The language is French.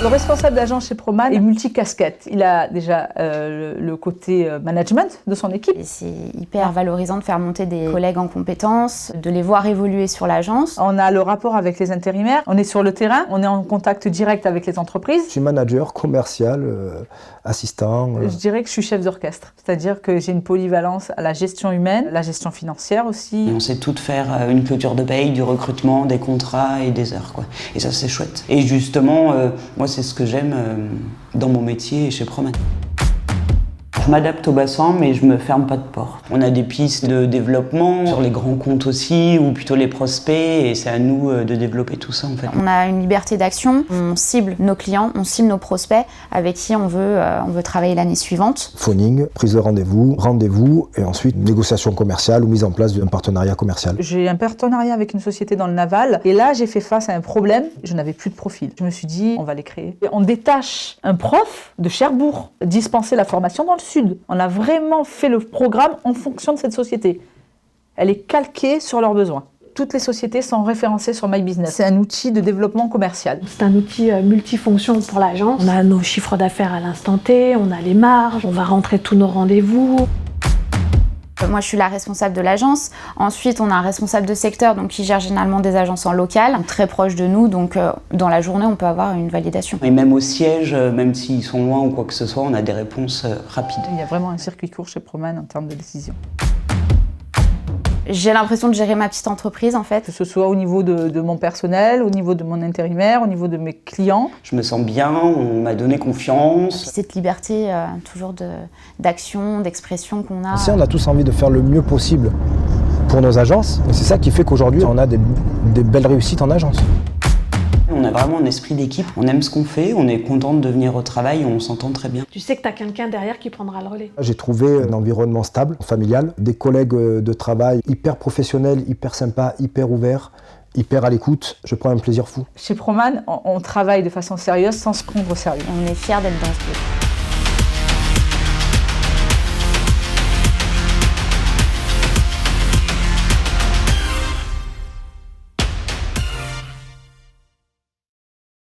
Le responsable d'agence chez Proman est multicasquette. Il a déjà le côté management de son équipe. Et c'est hyper valorisant de faire monter des collègues en compétences, de les voir évoluer sur l'agence. On a le rapport avec les intérimaires, on est sur le terrain, on est en contact direct avec les entreprises. Je suis manager, commercial, assistant. Je dirais que je suis chef d'orchestre, c'est-à-dire que j'ai une polyvalence à la gestion humaine, la gestion financière aussi. On sait tout faire, une clôture de paye, du recrutement, des contrats et des heures, quoi. Et ça, c'est chouette. Et justement, moi, c'est ce que j'aime dans mon métier chez Proman. Je m'adapte au bassin, mais je me ferme pas de porte. On a des pistes de développement sur les grands comptes aussi, ou plutôt les prospects, et c'est à nous de développer tout ça en fait. On a une liberté d'action, on cible nos clients, on cible nos prospects avec qui on veut travailler l'année suivante. Phoning, prise de rendez-vous, et ensuite négociation commerciale ou mise en place d'un partenariat commercial. J'ai un partenariat avec une société dans le naval, et là j'ai fait face à un problème, je n'avais plus de profil. Je me suis dit, on va les créer. On détache un prof de Cherbourg, dispenser la formation dans le Sud. On a vraiment fait le programme en fonction de cette société. Elle est calquée sur leurs besoins. Toutes les sociétés sont référencées sur My Business. C'est un outil de développement commercial. C'est un outil multifonction pour l'agence. On a nos chiffres d'affaires à l'instant T, on a les marges, on va rentrer tous nos rendez-vous. Moi, je suis la responsable de l'agence. Ensuite, on a un responsable de secteur donc, qui gère généralement des agences en local, très proche de nous. Donc, dans la journée, on peut avoir une validation. Et même au siège, même s'ils sont loin ou quoi que ce soit, on a des réponses rapides. Il y a vraiment un circuit court chez Proman en termes de décision. J'ai l'impression de gérer ma petite entreprise, en fait. Que ce soit au niveau de mon personnel, au niveau de mon intérimaire, au niveau de mes clients. Je me sens bien, on m'a donné confiance. Cette liberté toujours d'action, d'expression qu'on a. Si on a tous envie de faire le mieux possible pour nos agences, et c'est ça qui fait qu'aujourd'hui, on a des belles réussites en agence. On a vraiment un esprit d'équipe, on aime ce qu'on fait, on est content de venir au travail, on s'entend très bien. Tu sais que tu as quelqu'un derrière qui prendra le relais. J'ai trouvé un environnement stable, familial, des collègues de travail hyper professionnels, hyper sympas, hyper ouverts, hyper à l'écoute. Je prends un plaisir fou. Chez Proman, on travaille de façon sérieuse sans se prendre au sérieux. On est fiers d'être dans ce groupe.